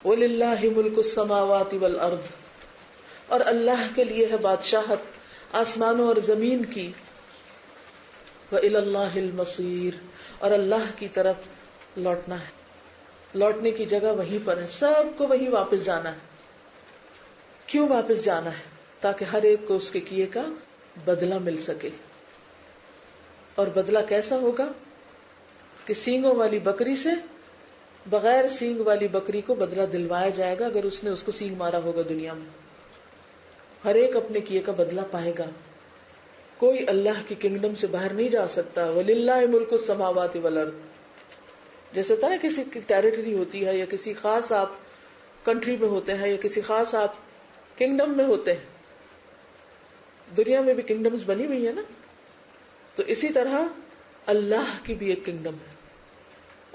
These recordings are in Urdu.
وَلِلَّهِ مُلْكُ السَّمَاوَاتِ وَالْأَرْضِ، اور اللہ کے لیے ہے بادشاہت آسمانوں اور زمین کی. وَإِلَى اللَّهِ الْمَصِيرُ، اور اللہ کی طرف لوٹنا ہے. لوٹنے کی جگہ وہیں پر ہے، سب کو وہیں واپس جانا ہے. کیوں واپس جانا ہے؟ تاکہ ہر ایک کو اس کے کیے کا بدلہ مل سکے. اور بدلہ کیسا ہوگا؟ کہ سینگوں والی بکری سے بغیر سینگ والی بکری کو بدلہ دلوایا جائے گا اگر اس نے اس کو سینگ مارا ہوگا دنیا میں. ہر ایک اپنے کیے کا بدلہ پائے گا. کوئی اللہ کی کنگڈم سے باہر نہیں جا سکتا. وَلِلَّهِ مُلْكُ السَّمَاوَاتِ وَالْأَرْضِ. جیسے ہوتا ہے کسی کی ٹیریٹری ہوتی ہے یا کسی خاص آپ کنٹری میں ہوتے ہیں یا کسی خاص آپ کنگڈم میں ہوتے ہیں. دنیا میں بھی کنگڈمز بنی ہوئی ہے نا. تو اسی طرح اللہ کی بھی ایک کنگڈم ہے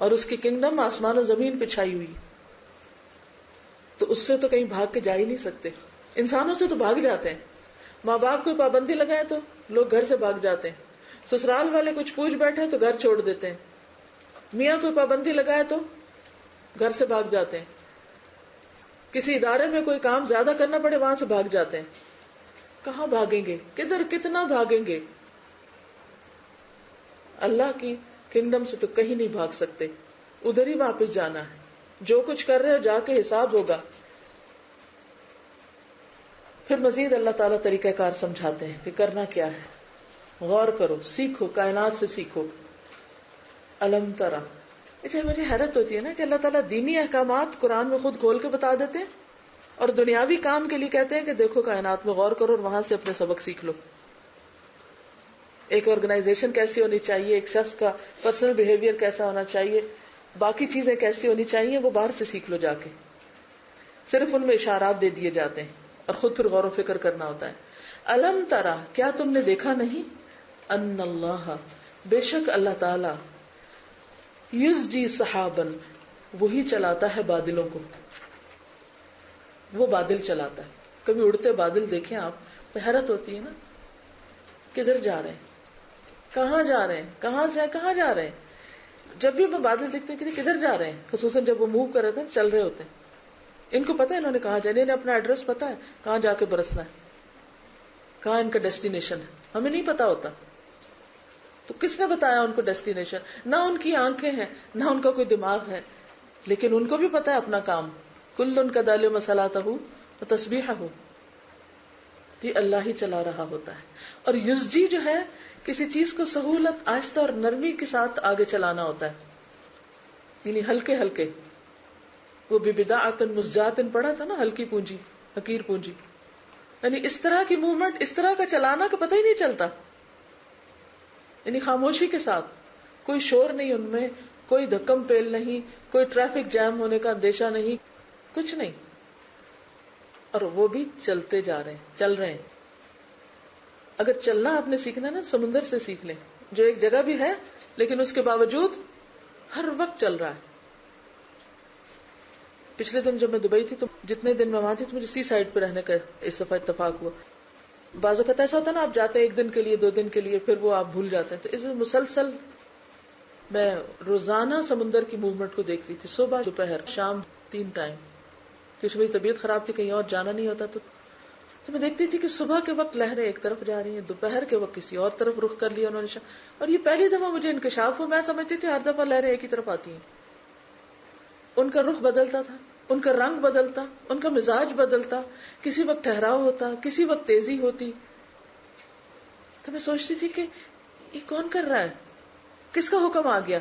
اور اس کی کنگڈم آسمان و زمین پہ چھائی ہوئی. تو اس سے تو کہیں بھاگ کے جا ہی نہیں سکتے. انسانوں سے تو بھاگ جاتے ہیں. ماں باپ کوئی پابندی لگائے تو لوگ گھر سے بھاگ جاتے ہیں. سسرال والے کچھ پوچھ بیٹھے تو گھر چھوڑ دیتے ہیں. میاں کوئی پابندی لگائے تو گھر سے بھاگ جاتے ہیں. کسی ادارے میں کوئی کام زیادہ کرنا پڑے وہاں سے بھاگ جاتے ہیں. کہاں بھاگیں گے؟ کدھر کتنا بھاگیں گے؟ اللہ کی کنگڈم سے تو کہیں نہیں بھاگ سکتے. ادھر ہی واپس جانا ہے. جو کچھ کر رہے ہو جا کے حساب ہوگا. پھر مزید اللہ تعالیٰ طریقہ کار سمجھاتے ہیں کہ کرنا کیا ہے. غور کرو، سیکھو، کائنات سے سیکھو. الم ترا، اچھا مجھے حیرت ہوتی ہے نا کہ اللہ تعالیٰ دینی احکامات قرآن میں خود کھول کے بتا دیتے ہیں اور دنیاوی کام کے لیے کہتے ہیں کہ دیکھو کائنات میں غور کرو اور وہاں سے اپنے سبق سیکھ لو. ایک آرگنائزیشن کیسی ہونی چاہیے، ایک شخص کا پرسنل بیہیویئر کیسا ہونا چاہیے، باقی چیزیں کیسی ہونی چاہیے، وہ باہر سے سیکھ لو جا کے. صرف ان میں اشارات دے دیے جاتے ہیں اور خود پھر غور و فکر کرنا ہوتا ہے. الم ترا، کیا تم نے دیکھا نہیں، ان اللہ، بے شک اللہ تعالی، یزجی سحابن، وہی چلاتا ہے بادلوں کو. وہ بادل چلاتا ہے. کبھی اڑتے بادل دیکھیں آپ تو حیرت ہوتی ہے نا، کدھر جا رہے ہیں، کہاں جا رہے ہیں، کہاں سے کہاں جا رہے ہیں. جب بھی وہ بادل دیکھتے ہیں کہ کدھر جا رہے ہیں، خصوصاً جب وہ موو کر رہے ہیں، چل رہے ہوتے ہیں. ان کو پتا ہے انہوں نے کہاں جانا، انہیں اپنا ایڈریس پتا ہے کہاں جا کے برسنا ہے، کہاں ان کا ڈیسٹینیشن ہے. ہمیں نہیں پتا ہوتا تو کس نے بتایا ان کو ڈیسٹینیشن؟ نہ ان کی آنکھیں ہیں نہ ان کا کوئی دماغ ہے، لیکن ان کو بھی پتا ہے اپنا کام. کل ان کا دال مسلاتہ تسبیح ہو، یہ اللہ ہی چلا رہا ہوتا ہے. اور یزجی جو ہے کسی چیز کو سہولت، آہستہ اور نرمی کے ساتھ آگے چلانا ہوتا ہے، یعنی ہلکے ہلکے. وہ ببداعۃ مزجاۃ پڑھا تھا نا، ہلکی پونجی حقیر پونجی، یعنی اس طرح کی موومنٹ، اس طرح کا چلانا کہ پتہ ہی نہیں چلتا. یعنی خاموشی کے ساتھ، کوئی شور نہیں ان میں، کوئی دھکم پیل نہیں، کوئی ٹریفک جام ہونے کا اندیشہ نہیں، کچھ نہیں. اور وہ بھی چلتے جا رہے ہیں، چل رہے ہیں. اگر چلنا آپ نے سیکھنا ہے نا، سمندر سے سیکھ لیں، جو ایک جگہ بھی ہے لیکن اس کے باوجود ہر وقت چل رہا ہے. پچھلے دن جب میں دبئی تھی تو جتنے دن میں وہاں تھی تو مجھے سی سائڈ پہ رہنے کا اس دفعہ اتفاق ہوا. بعض اوقات ایسا ہوتا ہے نا، آپ جاتے ہیں 1 دن کے لیے 2 دن کے لیے، پھر وہ آپ بھول جاتے ہیں. تو اس مسلسل میں روزانہ سمندر کی موومنٹ کو دیکھ رہی تھی، صبح دوپہر شام 3 ٹائم. کیونکہ میری طبیعت خراب تھی، کہیں اور جانا نہیں ہوتا. تو میں دیکھتی تھی کہ صبح کے وقت لہریں ایک طرف جا رہی ہیں، دوپہر کے وقت کسی اور طرف رخ کر لیا انہوں نے. اور یہ پہلی دفعہ مجھے انکشاف ہوا. میں سمجھتی تھی ہر دفعہ لہریں ایک ہی طرف آتی ہیں. ان کا رخ بدلتا تھا، ان کا رنگ بدلتا، ان کا مزاج بدلتا، کسی وقت ٹھہراؤ ہوتا، کسی وقت تیزی ہوتی. تو میں سوچتی تھی کہ یہ کون کر رہا ہے، کس کا حکم آ گیا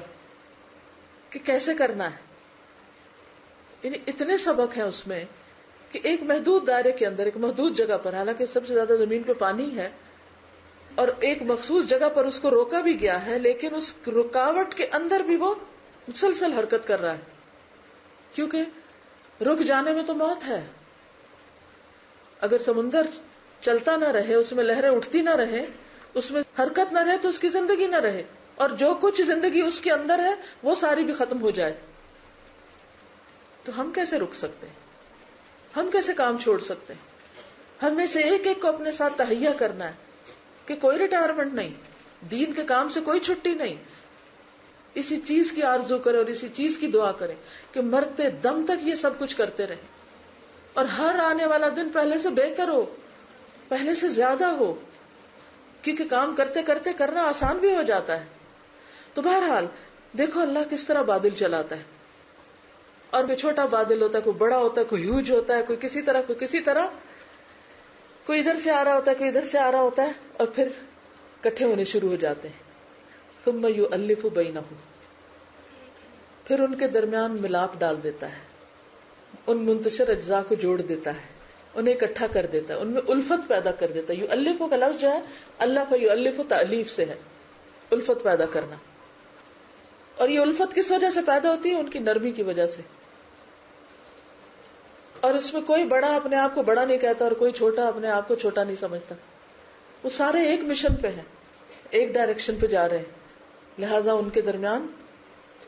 کہ کیسے کرنا ہے. یعنی اتنے سبق ہیں اس میں کہ ایک محدود دائرے کے اندر، ایک محدود جگہ پر، حالانکہ سب سے زیادہ زمین پہ پانی ہے اور ایک مخصوص جگہ پر اس کو روکا بھی گیا ہے، لیکن اس رکاوٹ کے اندر بھی وہ مسلسل حرکت کر رہا ہے. کیونکہ رک جانے میں تو موت ہے. اگر سمندر چلتا نہ رہے، اس میں لہریں اٹھتی نہ رہے، اس میں حرکت نہ رہے، تو اس کی زندگی نہ رہے. اور جو کچھ زندگی اس کے اندر ہے وہ ساری بھی ختم ہو جائے. تو ہم کیسے رک سکتے ہیں؟ ہم کیسے کام چھوڑ سکتے ہیں؟ ہم میں سے ایک ایک کو اپنے ساتھ تہیا کرنا ہے کہ کوئی ریٹائرمنٹ نہیں، دین کے کام سے کوئی چھٹی نہیں. اسی چیز کی آرزو کریں اور اسی چیز کی دعا کریں کہ مرتے دم تک یہ سب کچھ کرتے رہیں اور ہر آنے والا دن پہلے سے بہتر ہو، پہلے سے زیادہ ہو، کیونکہ کام کرتے کرتے کرنا آسان بھی ہو جاتا ہے. تو بہرحال دیکھو اللہ کس طرح بادل چلاتا ہے، اور کوئی چھوٹا بادل ہوتا ہے، کوئی بڑا ہوتا ہے، کوئی ہیوج ہوتا ہے، کوئی کسی طرح، کوئی کسی طرح، کوئی ادھر سے آ رہا ہوتا ہے، کوئی ادھر سے آ رہا ہوتا ہے، اور پھر کٹھے ہونے شروع ہو جاتے ہیں. ثم یؤلف بینہم، پھر ان کے درمیان ملاپ ڈال دیتا ہے، ان منتشر اجزاء کو جوڑ دیتا ہے، انہیں اکٹھا کر دیتا ہے، ان میں الفت پیدا کر دیتا ہے. یؤلف کا لفظ جو ہے اللہ یؤلف تألیف سے ہے، الفت پیدا کرنا. اور یہ الفت کس وجہ سے پیدا ہوتی ہے؟ ان کی نرمی کی وجہ سے. اور اس میں کوئی بڑا اپنے آپ کو بڑا نہیں کہتا اور کوئی چھوٹا اپنے آپ کو چھوٹا نہیں سمجھتا. وہ سارے ایک مشن پہ ہیں، ایک ڈائریکشن پہ جا رہے ہیں، لہذا ان کے درمیان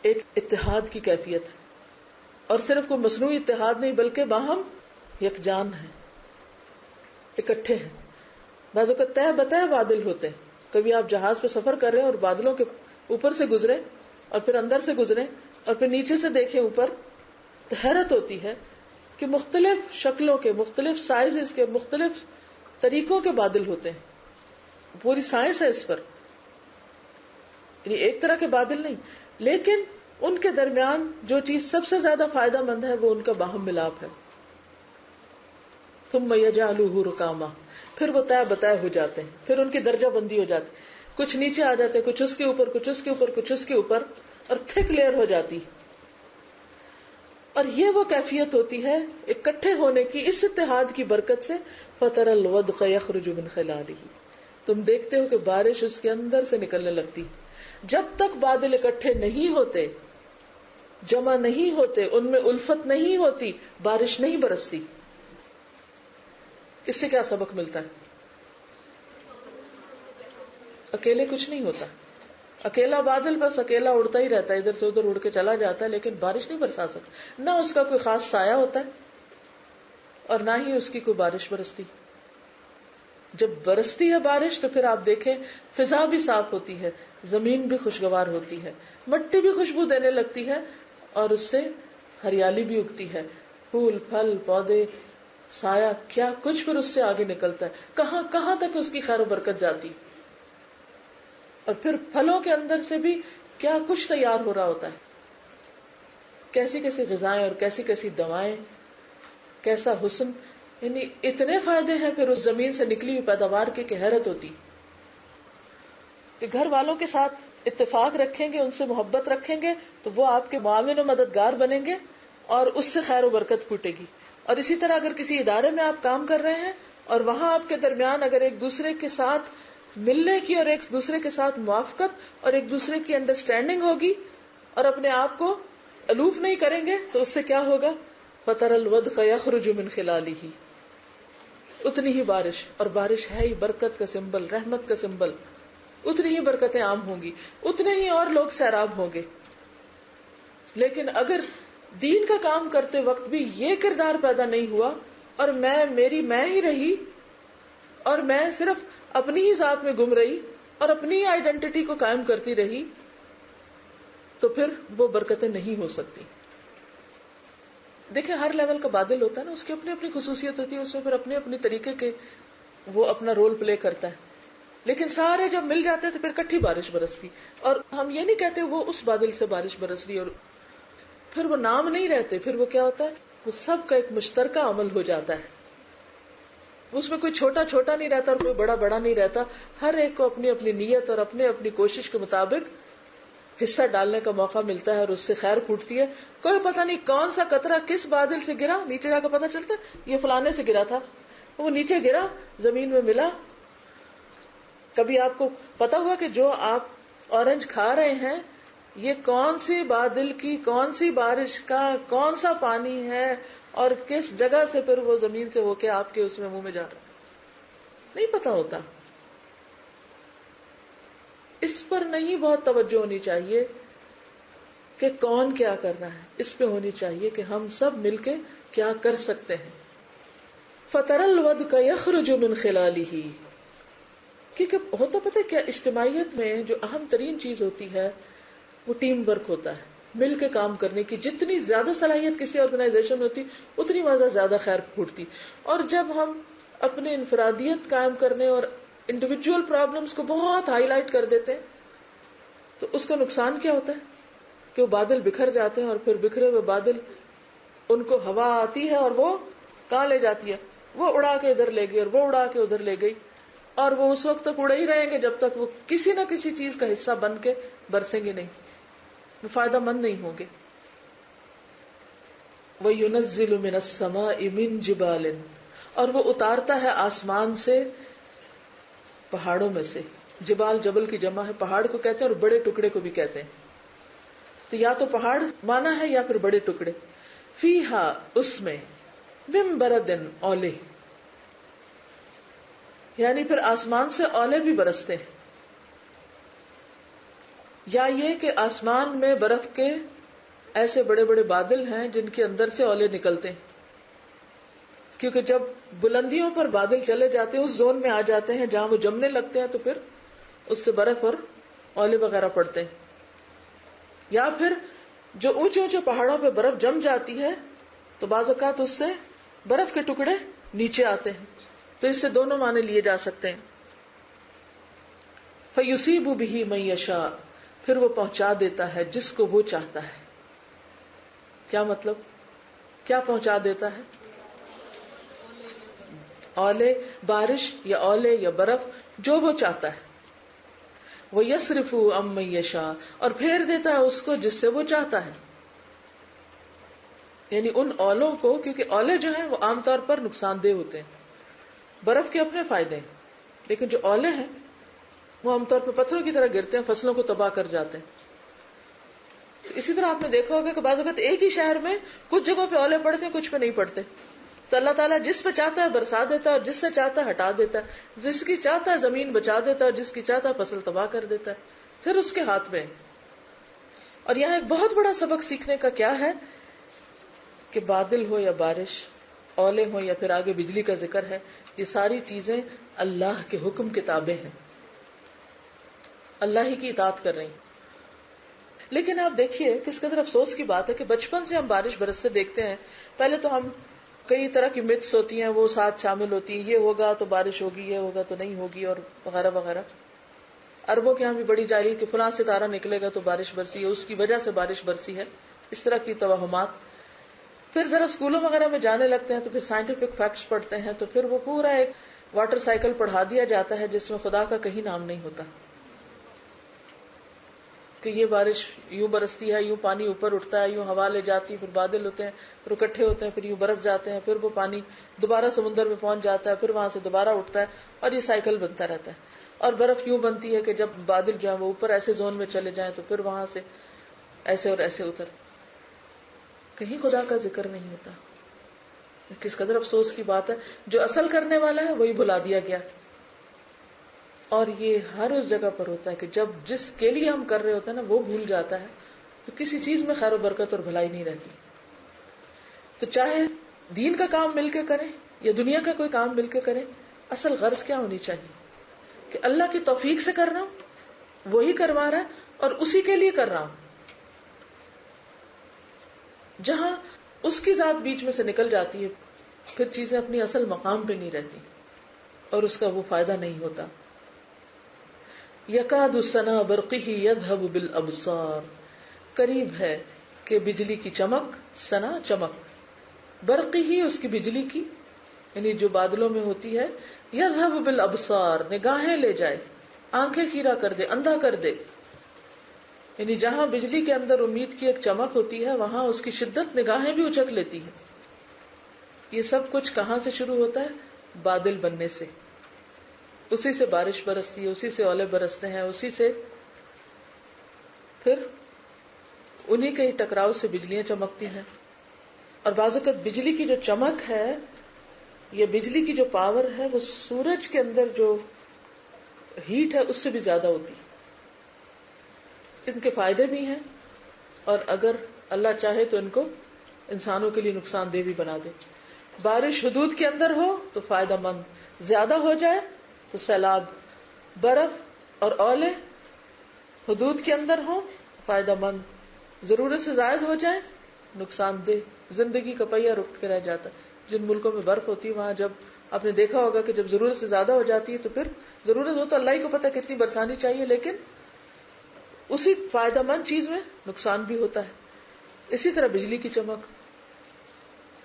ایک اتحاد کی کیفیت ہے. اور صرف کوئی مصنوعی اتحاد نہیں بلکہ باہم یکجان ہے، اکٹھے ہیں. بعض اوقات تہ بتہ بادل ہوتے ہیں. کبھی آپ جہاز پہ سفر کر رہے ہیں اور بادلوں کے اوپر سے گزرے اور پھر اندر سے گزرے اور پھر نیچے سے دیکھیں اوپر، تو حیرت ہوتی ہے کہ مختلف شکلوں کے، مختلف سائزز کے، مختلف طریقوں کے بادل ہوتے ہیں. پوری سائنس ہے اس پر، یعنی ایک طرح کے بادل نہیں، لیکن ان کے درمیان جو چیز سب سے زیادہ فائدہ مند ہے وہ ان کا باہم ملاپ ہے. ثم یجعلہ رکاما، پھر وہ طے بتہ ہو جاتے ہیں، پھر ان کی درجہ بندی ہو جاتی، کچھ نیچے آ جاتے ہیں، کچھ اس کے اوپر، کچھ اس کے اوپر، کچھ اس کے اوپر، اور تھک لیئر ہو جاتی. اور یہ وہ کیفیت ہوتی ہے اکٹھے ہونے کی، اس اتحاد کی برکت سے. فَتَرَى الْوَدْقَ يَخْرُجُ مِنْ خِلَالِهِ، تم دیکھتے ہو کہ بارش اس کے اندر سے نکلنے لگتی. جب تک بادل اکٹھے نہیں ہوتے، جمع نہیں ہوتے، ان میں الفت نہیں ہوتی، بارش نہیں برستی. اس سے کیا سبق ملتا ہے؟ اکیلے کچھ نہیں ہوتا. اکیلا بادل بس اکیلا اڑتا ہی رہتا ہے، ادھر سے ادھر اڑ کے چلا جاتا ہے، لیکن بارش نہیں برسا سکتا. نہ اس کا کوئی خاص سایہ ہوتا ہے اور نہ ہی اس کی کوئی بارش برستی. جب برستی ہے بارش تو پھر آپ دیکھیں فضا بھی صاف ہوتی ہے، زمین بھی خوشگوار ہوتی ہے، مٹی بھی خوشبو دینے لگتی ہے، اور اس سے ہریالی بھی اگتی ہے، پھول پھل پودے سایہ کیا کچھ پھر اس سے آگے نکلتا ہے، کہاں کہاں تک اس کی خیر و برکت جاتی. اور پھر پھلوں کے اندر سے بھی کیا کچھ تیار ہو رہا ہوتا ہے، کیسی کیسی غذائیں اور کیسی کیسی دوائیں، کیسا حسن. یعنی اتنے فائدے ہیں پھر اس زمین سے نکلی ہوئی پیداوار کے کہ حیرت ہوتی. کہ گھر والوں کے ساتھ اتفاق رکھیں گے، ان سے محبت رکھیں گے تو وہ آپ کے معاون و مددگار بنیں گے اور اس سے خیر و برکت پھوٹے گی. اور اسی طرح اگر کسی ادارے میں آپ کام کر رہے ہیں اور وہاں آپ کے درمیان اگر ایک دوسرے کے ساتھ ملنے کی اور ایک دوسرے کے ساتھ موافقت اور ایک دوسرے کی انڈرسٹینڈنگ ہوگی اور اپنے آپ کو الوف نہیں کریں گے تو اس سے کیا ہوگا؟ فَتَرَى الْوَدْقَ يَخْرُجُ مِنْ خِلَالِهِ، اتنی ہی بارش، اور بارش ہے ہی برکت کا سمبل، رحمت کا سمبل، اتنی ہی برکتیں عام ہوں گی، اتنے ہی اور لوگ سیراب ہوں گے. لیکن اگر دین کا کام کرتے وقت بھی یہ کردار پیدا نہیں ہوا اور میری میں ہی رہی اور میں صرف اپنی ہی ذات میں گم رہی اور اپنی ہی آئیڈینٹی کو قائم کرتی رہی، تو پھر وہ برکتیں نہیں ہو سکتی. دیکھیں ہر لیول کا بادل ہوتا ہے نا، اس کی اپنی اپنی خصوصیت ہوتی ہے، اس میں پھر اپنے اپنے طریقے کے وہ اپنا رول پلے کرتا ہے. لیکن سارے جب مل جاتے ہیں تو پھر کٹھی بارش برستی. اور ہم یہ نہیں کہتے وہ اس بادل سے بارش برس رہی، اور پھر وہ نام نہیں رہتے، پھر وہ کیا ہوتا ہے، وہ سب کا ایک مشترکہ عمل ہو جاتا ہے. اس میں کوئی چھوٹا چھوٹا نہیں رہتا اور کوئی بڑا بڑا نہیں رہتا. ہر ایک کو اپنی اپنی نیت اور اپنی اپنی کوشش کے مطابق حصہ ڈالنے کا موقع ملتا ہے اور اس سے خیر پھوٹتی ہے. کوئی پتہ نہیں کون سا قطرہ کس بادل سے گرا، نیچے جا کے پتہ چلتا ہے یہ فلانے سے گرا تھا، وہ نیچے گرا زمین میں ملا. کبھی آپ کو پتا ہوا کہ جو آپ اورنج کھا رہے ہیں یہ کون سی بادل کی، کون سی بارش کا، کون سا پانی ہے اور کس جگہ سے پھر وہ زمین سے ہو کے آپ کے اس میں منہ میں جا رہا ہے؟ نہیں پتا ہوتا. اس پر نہیں بہت توجہ ہونی چاہیے کہ کون کیا کر رہا ہے، اس پہ ہونی چاہیے کہ ہم سب مل کے کیا کر سکتے ہیں. فَتَرَى الْوَدْقَ يَخْرُجُ مِنْ خِلَالِهِ، کیونکہ ہوتا پتہ کیا، اجتماعیت میں جو اہم ترین چیز ہوتی ہے وہ ٹیم ورک ہوتا ہے، مل کے کام کرنے کی جتنی زیادہ صلاحیت کسی آرگنائزیشن میں ہوتی اتنی زیادہ خیر پھوٹتی. اور جب ہم اپنے انفرادیت قائم کرنے اور انڈیویجول پرابلمس کو بہت ہائی لائٹ کر دیتے ہیں تو اس کا نقصان کیا ہوتا ہے کہ وہ بادل بکھر جاتے ہیں، اور پھر بکھرے ہوئے بادل ان کو ہوا آتی ہے اور وہ کہاں لے جاتی ہے، وہ اڑا کے ادھر لے گئی اور وہ اڑا کے ادھر لے گئی، اور وہ اس وقت تک اڑے ہی رہیں گے جب تک وہ کسی نہ کسی چیز کا حصہ بن کے برسیں گے نہیں، وہ فائدہ مند نہیں ہوں گے. وَيُنَزِّلُ مِنَ السَّمَاءِ مِن جِبَالٍ، اور وہ اتارتا ہے آسمان سے پہاڑوں میں سے. جبال جبل کی جمع ہے، پہاڑ کو کہتے ہیں اور بڑے ٹکڑے کو بھی کہتے ہیں. تو یا تو پہاڑ مانا ہے یا پھر بڑے ٹکڑے. فیہا، اس میں، من بردن، اولے، یعنی پھر آسمان سے اولے بھی برستے ہیں. یا یہ کہ آسمان میں برف کے ایسے بڑے بڑے بادل ہیں جن کے اندر سے اولے نکلتے ہیں، کیونکہ جب بلندیوں پر بادل چلے جاتے ہیں اس زون میں آ جاتے ہیں جہاں وہ جمنے لگتے ہیں تو پھر اس سے برف اور اولے وغیرہ پڑتے ہیں. یا پھر جو اونچے اونچے پہاڑوں پہ برف جم جاتی ہے تو بعض اوقات اس سے برف کے ٹکڑے نیچے آتے ہیں. تو اس سے دونوں معنی لیے جا سکتے ہیں. فَيُصِيبُ بِهِ مَن يَشَاءُ، پھر وہ پہنچا دیتا ہے جس کو وہ چاہتا ہے. کیا مطلب؟ کیا پہنچا دیتا ہے؟ اولے، بارش یا اولے یا برف، جو وہ چاہتا ہے. وَيَصْرِفُ عَمَّن يَشَاءُ، اور پھیر دیتا ہے اس کو جس سے وہ چاہتا ہے. یعنی ان اولوں کو، کیونکہ اولے جو ہیں وہ عام طور پر نقصان دہ ہوتے ہیں. برف کے اپنے فائدے ہیں لیکن جو اولے ہیں وہ عام طور پہ پتھروں کی طرح گرتے ہیں، فصلوں کو تباہ کر جاتے ہیں. اسی طرح آپ نے دیکھا ہوگا کہ بعض اوقات ایک ہی شہر میں کچھ جگہوں پہ اولے پڑتے ہیں، کچھ پہ نہیں پڑتے. تو اللہ تعالیٰ جس پہ چاہتا ہے برسا دیتا ہے اور جس سے چاہتا ہے ہٹا دیتا ہے، جس کی چاہتا ہے زمین بچا دیتا ہے اور جس کی چاہتا ہے فصل تباہ کر دیتا ہے. پھر اس کے ہاتھ میں. اور یہاں ایک بہت بڑا سبق سیکھنے کا کیا ہے کہ بادل ہو یا بارش، اولے ہو یا پھر آگے بجلی کا ذکر ہے، یہ ساری چیزیں اللہ کے حکم کے تابع ہیں، اللہ ہی کی اطاعت کر رہی ہیں. لیکن آپ دیکھیے کس قدر افسوس کی بات ہے کہ بچپن سے ہم بارش برستے دیکھتے ہیں. پہلے تو ہم کئی طرح کی متس ہوتی ہیں وہ ساتھ شامل ہوتی ہیں، یہ ہوگا تو بارش ہوگی، یہ ہوگا تو نہیں ہوگی، اور وغیرہ وغیرہ. عربوں کے ہاں بھی بڑی جاہلی کہ فلاں ستارہ نکلے گا تو بارش برسی ہے، اس کی وجہ سے بارش برسی ہے، اس طرح کی توہمات. پھر ذرا اسکولوں وغیرہ میں جانے لگتے ہیں تو پھر سائنٹیفک فیکٹس پڑھتے ہیں تو پھر وہ پورا ایک واٹر سائیکل پڑھا دیا جاتا ہے جس میں خدا کا کہیں نام نہیں ہوتا، کہ یہ بارش یوں برستی ہے، یوں پانی اوپر اٹھتا ہے، یوں ہوا لے جاتی، پھر بادل ہوتے ہیں، پھر اکٹھے ہوتے ہیں، پھر یوں برس جاتے ہیں، پھر وہ پانی دوبارہ سمندر میں پہنچ جاتا ہے، پھر وہاں سے دوبارہ اٹھتا ہے، اور یہ سائیکل بنتا رہتا ہے. اور برف یوں بنتی ہے کہ جب بادل جو ہے وہ اوپر ایسے زون میں چلے جائیں تو پھر وہاں سے ایسے اور ایسے اتر. کہیں خدا کا ذکر نہیں ہوتا. کس قدر افسوس کی بات ہے، جو اصل کرنے والا ہے وہی بھلا دیا گیا. اور یہ ہر اس جگہ پر ہوتا ہے کہ جب جس کے لیے ہم کر رہے ہوتے ہیں نا وہ بھول جاتا ہے تو کسی چیز میں خیر و برکت اور بھلائی نہیں رہتی. تو چاہے دین کا کام مل کے کریں یا دنیا کا کوئی کام مل کے کریں، اصل غرض کیا ہونی چاہیے کہ اللہ کی توفیق سے کر رہا ہوں، وہی کروا رہا ہے اور اسی کے لیے کر رہا ہوں. جہاں اس کی ذات بیچ میں سے نکل جاتی ہے پھر چیزیں اپنی اصل مقام پہ نہیں رہتی اور اس کا وہ فائدہ نہیں ہوتا. یکاد سنا برقہ یذھب بالابصار، قریب ہے کہ بجلی کی چمک، سنا چمک، برقی ہی اس کی بجلی کی یعنی جو بادلوں میں ہوتی ہے، یذھب بالابصار نگاہیں لے جائے، آنکھیں خیرہ کر دے، اندھا کر دے. یعنی جہاں بجلی کے اندر امید کی ایک چمک ہوتی ہے وہاں اس کی شدت نگاہیں بھی اچک لیتی ہے. یہ سب کچھ کہاں سے شروع ہوتا ہے؟ بادل بننے سے. اسی سے بارش برستی ہے، اسی سے اولے برستے ہیں، اسی سے پھر انہی کے ٹکراؤ سے بجلیاں چمکتی ہیں. اور بعض اوقات بجلی کی جو چمک ہے یا بجلی کی جو پاور ہے وہ سورج کے اندر جو ہیٹ ہے اس سے بھی زیادہ ہوتی. ان کے فائدے بھی ہیں اور اگر اللہ چاہے تو ان کو انسانوں کے لیے نقصان دہ بھی بنا دے. بارش حدود کے اندر ہو تو فائدہ مند، زیادہ ہو جائے تو سیلاب. برف اور اولے حدود کے اندر ہو فائدہ مند، ضرورت سے زائد ہو جائے نقصان دہ، زندگی کا پہیہ رک کے رہ جاتا ہے. جن ملکوں میں برف ہوتی ہے وہاں جب آپ نے دیکھا ہوگا کہ جب ضرورت سے زیادہ ہو جاتی ہے تو پھر ضرورت ہو تو اللہ ہی کو پتہ کتنی برسانی چاہیے، لیکن اسی فائدہ مند چیز میں نقصان بھی ہوتا ہے. اسی طرح بجلی کی چمک،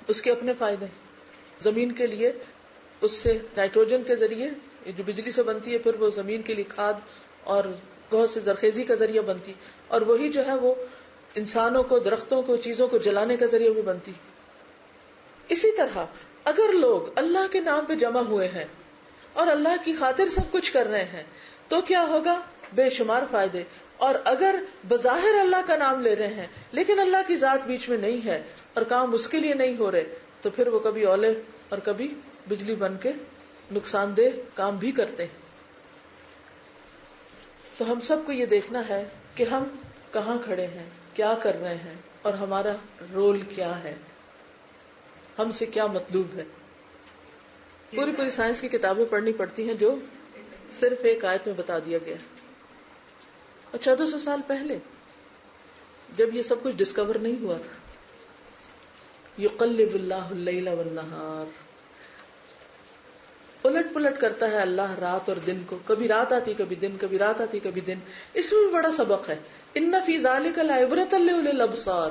اس کے اپنے فائدے ہیں. زمین کے لیے اس سے نائٹروجن کے ذریعے جو بجلی سے بنتی ہے پھر وہ زمین کے لیے کھاد اور بہت سے زرخیزی کا ذریعہ بنتی، اور وہی جو ہے وہ انسانوں کو، درختوں کو، چیزوں کو جلانے کا ذریعہ بھی بنتی. اسی طرح اگر لوگ اللہ کے نام پہ جمع ہوئے ہیں اور اللہ کی خاطر سب کچھ کر رہے ہیں تو کیا ہوگا؟ بے شمار فائدے. اور اگر بظاہر اللہ کا نام لے رہے ہیں لیکن اللہ کی ذات بیچ میں نہیں ہے اور کام اس کے لیے نہیں ہو رہے تو پھر وہ کبھی اولے اور کبھی بجلی بن کے نقصان دہ کام بھی کرتے ہیں. تو ہم سب کو یہ دیکھنا ہے کہ ہم کہاں کھڑے ہیں، کیا کر رہے ہیں اور ہمارا رول کیا ہے، ہم سے کیا مطلوب ہے. پوری سائنس کی کتابیں پڑھنی پڑتی ہیں جو صرف ایک آیت میں بتا دیا گیا. اور 1400 سال پہلے جب یہ سب کچھ ڈسکور نہیں ہوا تھا، یقلب اللہ اللیل والنہار، الٹ پلٹ کرتا ہے اللہ رات اور دن کو، کبھی رات آتی کبھی دن، کبھی رات آتی کبھی دن. اس میں بھی بڑا سبق ہے. ان فی ذلک لعبرۃ لأولی الابصار،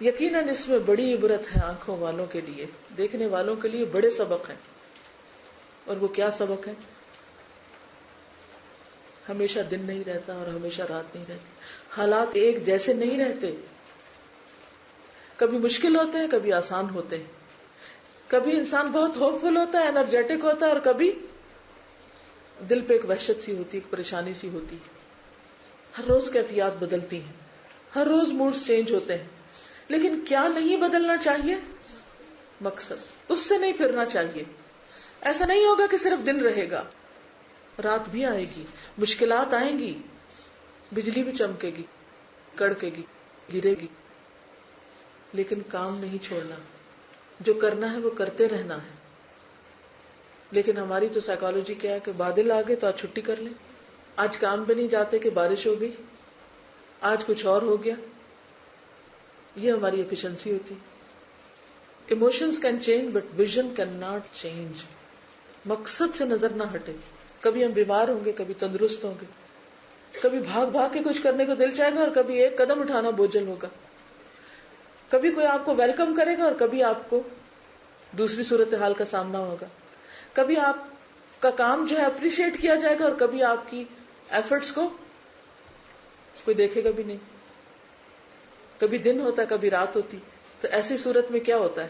یقیناً اس میں بڑی عبرت ہے آنکھوں والوں کے لیے، دیکھنے والوں کے لیے بڑے سبق ہیں. اور وہ کیا سبق ہے؟ ہمیشہ دن نہیں رہتا اور ہمیشہ رات نہیں رہتی، حالات ایک جیسے نہیں رہتے، کبھی مشکل ہوتے ہیں کبھی آسان ہوتے ہیں، کبھی انسان بہت ہوپ فل ہوتا ہے، انرجیٹک ہوتا ہے، اور کبھی دل پہ ایک وحشت سی ہوتی ہے، ایک پریشانی سی ہوتی ہے. ہر روز کیفیات بدلتی ہیں، ہر روز موڈز چینج ہوتے ہیں، لیکن کیا نہیں بدلنا چاہیے؟ مقصد. اس سے نہیں پھرنا چاہیے. ایسا نہیں ہوگا کہ صرف دن رہے گا، رات بھی آئے گی، مشکلات آئیں گی، بجلی بھی چمکے گی، کڑکے گی، گرے گی، لیکن کام نہیں چھوڑنا، جو کرنا ہے وہ کرتے رہنا ہے. لیکن ہماری تو سائیکالوجی کیا ہے کہ بادل آ گئے تو آج چھٹی کر لیں، آج کام پہ نہیں جاتے کہ بارش ہو گئی، آج کچھ اور ہو گیا. یہ ہماری ایفیشنسی ہوتی. Emotions can change but vision can not change. مقصد سے نظر نہ ہٹے. کبھی ہم بیمار ہوں گے، کبھی تندرست ہوں گے، کبھی بھاگ بھاگ کے کچھ کرنے کو دل چاہے گا اور کبھی ایک قدم اٹھانا بوجھل ہوگا. کبھی کوئی آپ کو ویلکم کرے گا اور کبھی آپ کو دوسری صورتحال کا سامنا ہوگا. کبھی آپ کا کام جو ہے اپریشیٹ کیا جائے گا اور کبھی آپ کی ایفرٹس کو کوئی دیکھے گا بھی نہیں. کبھی دن ہوتا ہے کبھی رات ہوتی. تو ایسی صورت میں کیا ہوتا ہے؟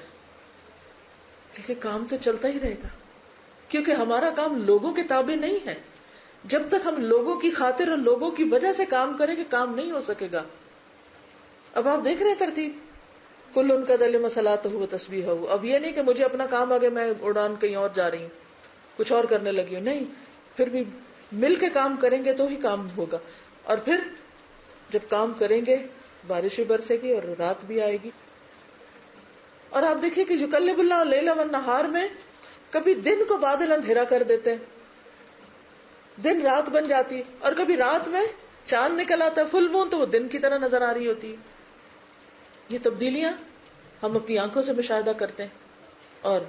لیکن کام تو چلتا ہی رہے گا، کیونکہ ہمارا کام لوگوں کے تابع نہیں ہے. جب تک ہم لوگوں کی خاطر اور لوگوں کی وجہ سے کام کریں گے کام نہیں ہو سکے گا. اب آپ دیکھ رہے ہیں ترتیب، کل ان کا دل مسلات ہو تسبیح ہو. اب یہ نہیں کہ مجھے اپنا کام آگے میں اڑان کہیں اور جا رہی ہوں، کچھ اور کرنے لگی ہوں، نہیں، پھر بھی مل کے کام کریں گے تو ہی کام ہوگا. اور پھر جب کام کریں گے بارش بھی برسے گی اور رات بھی آئے گی. اور آپ دیکھیے کہ یقلب اللہ اللیل والنہار میں کبھی دن کو بادل اندھیرا کر دیتے ہیں، دن رات بن جاتی، اور کبھی رات میں چاند نکل آتا ہے فل مون تو وہ دن کی طرح نظر آ رہی ہوتی ہے. یہ تبدیلیاں ہم اپنی آنکھوں سے مشاہدہ کرتے ہیں. اور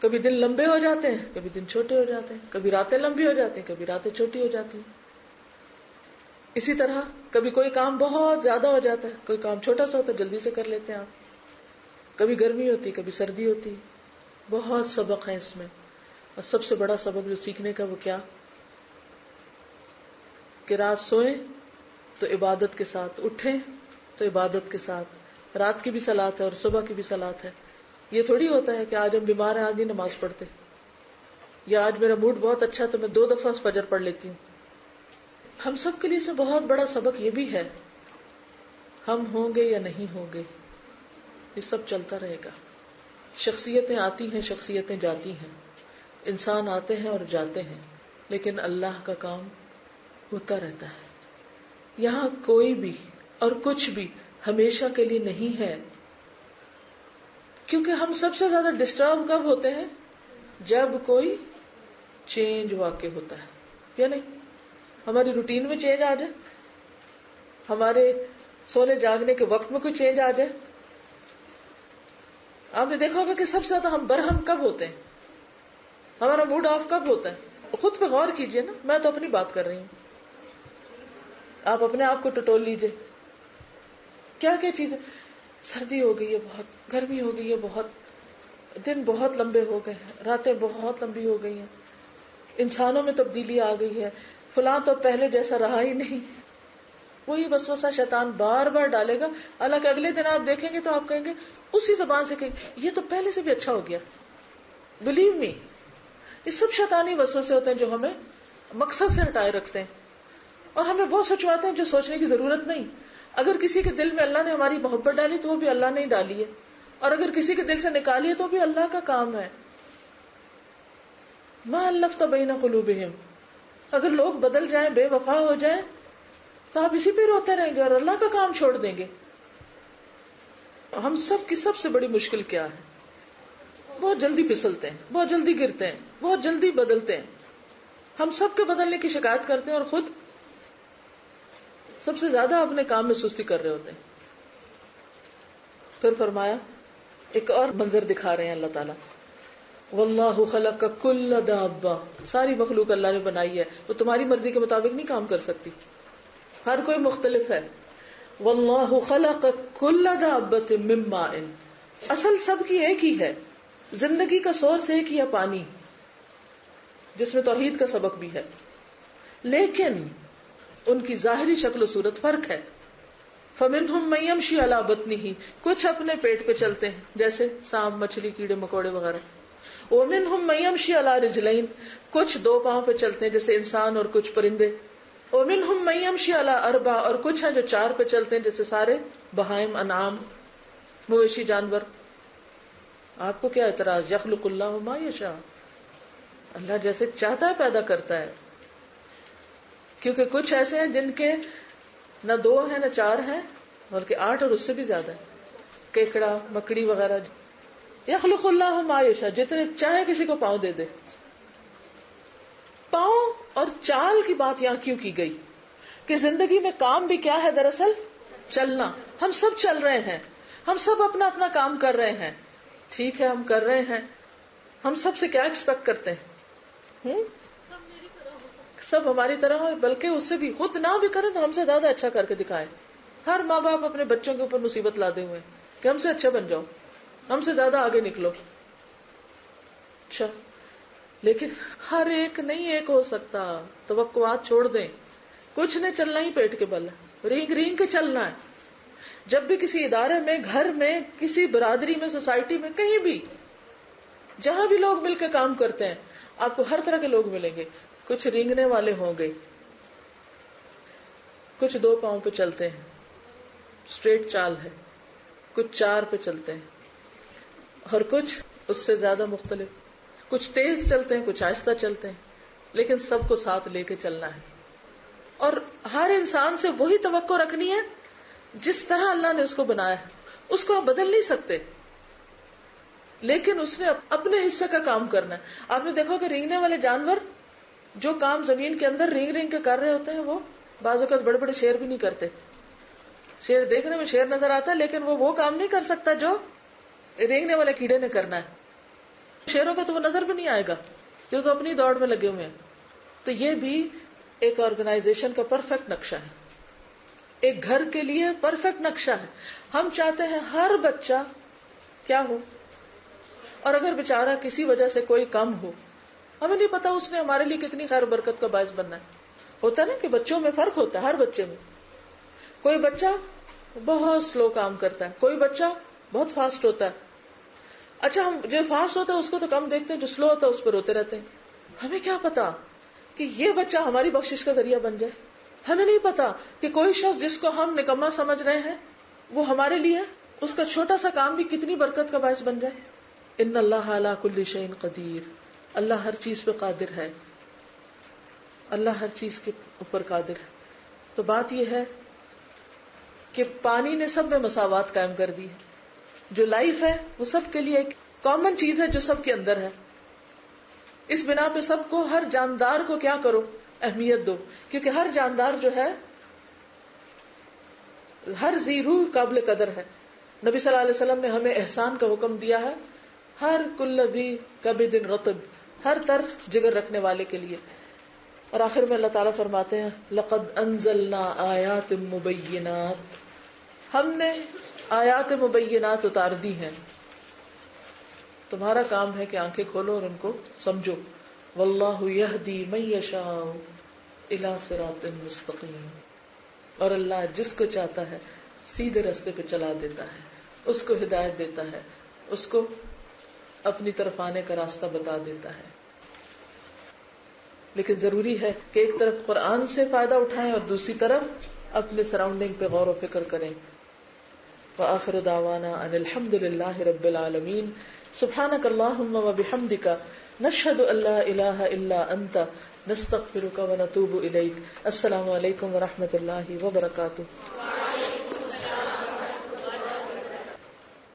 کبھی دن لمبے ہو جاتے ہیں کبھی دن چھوٹے ہو جاتے ہیں، کبھی راتیں لمبی ہو جاتی ہیں کبھی راتیں چھوٹی ہو جاتی ہیں. اسی طرح کبھی کوئی کام بہت زیادہ ہو جاتا ہے، کوئی کام چھوٹا سا ہوتا ہے جلدی سے کر لیتے ہیں آپ. کبھی گرمی ہوتی کبھی سردی ہوتی. بہت سبق ہے اس میں. اور سب سے بڑا سبق جو سیکھنے کا وہ کیا کہ رات سوئیں تو عبادت کے ساتھ، اٹھیں تو عبادت کے ساتھ. رات کی بھی صلات ہے اور صبح کی بھی صلات ہے. یہ تھوڑی ہوتا ہے کہ آج ہم بیمار ہیں آج نہیں نماز پڑھتے، یا آج میرا موڈ بہت اچھا تو میں 2 دفعہ فجر پڑھ لیتی ہوں. ہم سب کے لیے سے بہت بڑا سبق یہ بھی ہے، ہم ہوں گے یا نہیں ہوں گے، یہ سب چلتا رہے گا. شخصیتیں آتی ہیں شخصیتیں جاتی ہیں، انسان آتے ہیں اور جاتے ہیں، لیکن اللہ کا کام ہوتا رہتا ہے. یہاں کوئی بھی اور کچھ بھی ہمیشہ کے لیے نہیں ہے. کیونکہ ہم سب سے زیادہ ڈسٹرب کب ہوتے ہیں؟ جب کوئی چینج واقع ہوتا ہے، یا نہیں؟ ہماری روٹین میں چینج آ جائے، ہمارے سونے جاگنے کے وقت میں کوئی چینج آ جائے. آپ نے دیکھا ہوگا کہ سب سے زیادہ ہم برہم کب ہوتے ہیں, ہمارا موڈ آف کب ہوتا ہے؟ خود پہ غور کیجئے نا, میں تو اپنی بات کر رہی ہوں, آپ اپنے آپ کو ٹٹول لیجئے. کیا کیا چیزیں, سردی ہو گئی ہے بہت, گرمی ہو گئی ہے بہت, دن بہت لمبے ہو گئے ہیں, راتیں بہت لمبی ہو گئی ہیں, انسانوں میں تبدیلی آ گئی ہے, فلاں تو پہلے جیسا رہا ہی نہیں. وہی وسوسہ شیطان بار بار ڈالے گا. حالانکہ اگلے دن آپ دیکھیں گے تو آپ کہیں گے اسی زبان سے کہیں یہ تو پہلے سے بھی اچھا ہو گیا. بلیو می, یہ سب شیطانی وسوسے ہوتے ہیں جو ہمیں مقصد سے ہٹائے رکھتے ہیں اور ہمیں وہ سوچواتے ہیں جو سوچنے کی ضرورت نہیں. اگر کسی کے دل میں اللہ نے ہماری محبت ڈالی تو وہ بھی اللہ نے ہی ڈالی ہے, اور اگر کسی کے دل سے نکالی ہے تو بھی اللہ کا کام ہے. ما الفت بین قلوبہم, اگر لوگ بدل جائیں, بے وفا ہو جائیں تو آپ اسی پہ روتے رہیں گے اور اللہ کا کام چھوڑ دیں گے. ہم سب کی سب سے بڑی مشکل کیا ہے؟ بہت جلدی پھسلتے ہیں, بہت جلدی گرتے ہیں, بہت جلدی بدلتے ہیں. ہم سب کے بدلنے کی شکایت کرتے ہیں اور خود سب سے زیادہ اپنے کام میں سستی کر رہے ہوتے ہیں. پھر فرمایا, ایک اور منظر دکھا رہے ہیں اللہ تعالیٰ, واللہ خلق کل دابہ, ساری مخلوق اللہ نے بنائی ہے, وہ تمہاری مرضی کے مطابق نہیں کام کر سکتی, ہر کوئی مختلف ہے. واللہ خلق کل دابۃ من ماء, اصل سب کی ایک ہی ہے, زندگی کا سورس ایک ہی ہے, پانی, جس میں توحید کا سبق بھی ہے, لیکن ان کی ظاہری شکل و صورت فرق ہے. فمنہم من یمشی علی بطنہ, کچھ اپنے پیٹ پہ چلتے ہیں جیسے سانپ, مچھلی, کیڑے مکوڑے وغیرہ. ومنہم من یمشی علی رجلین, کچھ دو پاؤں پہ چلتے ہیں جیسے انسان اور کچھ پرندے. ومنہم من یمشی علی اربع, اور کچھ ہیں جو چار پہ چلتے ہیں جیسے سارے بہائم, انعام, مویشی جانور. آپ کو کیا اعتراض؟ یخلق اللہ ما یشاء, اللہ جیسے چاہتا ہے پیدا کرتا ہے. کیونکہ کچھ ایسے ہیں جن کے نہ دو ہیں نہ چار ہیں بلکہ 8 اور اس سے بھی زیادہ ہے, کیکڑا, مکڑی وغیرہ. یخلق اللہ ما یشاء, جتنے چاہے کسی کو پاؤں دے دے. پاؤں اور چال کی بات یہاں کیوں کی گئی کہ زندگی میں کام بھی کیا ہے؟ دراصل چلنا. ہم سب چل رہے ہیں, ہم سب اپنا اپنا کام کر رہے ہیں, ٹھیک ہے ہم کر رہے ہیں. ہم سب سے کیا ایکسپیکٹ کرتے ہیں؟ سب ہماری طرح ہو, بلکہ اس سے بھی خود نہ بھی کریں تو ہم سے زیادہ اچھا کر کے دکھائیں. ہر ماں باپ اپنے بچوں کے اوپر مصیبت لادے ہوئے کہ ہم سے اچھا بن جاؤ, ہم سے زیادہ آگے نکلو. اچھا, لیکن ہر ایک نہیں ایک ہو سکتا. توقعات چھوڑ دیں, کچھ نے چلنا ہی پیٹ کے بل ہے, رینگ رینگ کے چلنا ہے. جب بھی کسی ادارے میں, گھر میں, کسی برادری میں, سوسائٹی میں, کہیں بھی جہاں بھی لوگ مل کے کام کرتے ہیں, آپ کو ہر طرح کے لوگ ملیں گے. کچھ رینگنے والے ہوں گے, کچھ دو پاؤں پہ چلتے ہیں, اسٹریٹ چال ہے, کچھ 4 پہ چلتے ہیں اور کچھ اس سے زیادہ مختلف. کچھ تیز چلتے ہیں, کچھ آہستہ چلتے ہیں, لیکن سب کو ساتھ لے کے چلنا ہے. اور ہر انسان سے وہی توقع رکھنی ہے جس طرح اللہ نے اس کو بنایا ہے. اس کو آپ بدل نہیں سکتے, لیکن اس نے اپنے حصے کا کام کرنا ہے. آپ نے دیکھو کہ رینگنے والے جانور جو کام زمین کے اندر رینگ رینگ کے کر رہے ہوتے ہیں, وہ بعض اوقات بڑے بڑے شیر بھی نہیں کرتے. شیر دیکھنے میں شیر نظر آتا ہے, لیکن وہ کام نہیں کر سکتا جو رینگنے والے کیڑے نے کرنا ہے. شیروں کو تو وہ نظر بھی نہیں آئے گا, جو تو اپنی دوڑ میں لگے ہوئے ہیں. تو یہ بھی ایک آرگنائزیشن کا پرفیکٹ نقشہ ہے, ایک گھر کے لیے پرفیکٹ نقشہ ہے. ہم چاہتے ہیں ہر بچہ کیا ہو, اور اگر بیچارہ کسی وجہ سے کوئی کم ہو, ہمیں نہیں پتا اس نے ہمارے لیے کتنی خیر برکت کا باعث بننا ہے. ہوتا ہے نا کہ بچوں میں فرق ہوتا ہے, ہر بچے میں. کوئی بچہ بہت سلو کام کرتا ہے, کوئی بچہ بہت فاسٹ ہوتا ہے. اچھا, ہم جو فاسٹ ہوتا ہے اس کو تو کم دیکھتے ہیں, جو سلو ہوتا ہے اس پہ روتے رہتے ہیں. ہمیں کیا پتا کہ یہ بچہ ہماری بخشش کا ذریعہ بن جائے. ہمیں نہیں پتا کہ کوئی شخص جس کو ہم نکما سمجھ رہے ہیں وہ ہمارے لیے اس کا چھوٹا سا کام بھی کتنی برکت کا باعث بن جائے. ان اللہ علی کل شیء قدیر, اللہ ہر چیز پہ قادر ہے, اللہ ہر چیز کے اوپر قادر ہے. تو بات یہ ہے کہ پانی نے سب میں مساوات قائم کر دی ہے. جو لائف ہے وہ سب کے لیے ایک کامن چیز ہے جو سب کے اندر ہے. اس بنا پہ سب کو, ہر جاندار کو کیا کرو, اہمیت دو, کیونکہ ہر جاندار جو ہے ہر ذی روح قابل قدر ہے. نبی صلی اللہ علیہ وسلم نے ہمیں احسان کا حکم دیا ہے ہر کل ذی کبد رطب، ہر طرف جگر رکھنے والے کے لیے. اور آخر میں اللہ تعالیٰ فرماتے ہیں لقد انزلنا آیات مبینات، ہم نے آیات مبینات اتار دی ہیں. تمہارا کام ہے کہ آنکھیں کھولو اور ان کو سمجھو. واللہ یہدی من یشاء الی صراط مستقیم، اور اللہ جس کو چاہتا ہے سیدھے راستے پہ چلا دیتا ہے، اس کو ہدایت دیتا ہے، اس کو اپنی طرف آنے کا راستہ بتا دیتا ہے. لیکن ضروری ہے کہ ایک طرف قرآن سے فائدہ اٹھائیں اور دوسری طرف اپنے سراؤنڈنگ پہ غور و فکر کریں. وآخر دعوانا ان الحمد للہ رب العالمین. سبحانک اللہم وبحمدک نشہد ان لا الہ الا انت نستغفرک ونتوب الیک. السلام علیکم ورحمۃ اللہ وبرکاتہ.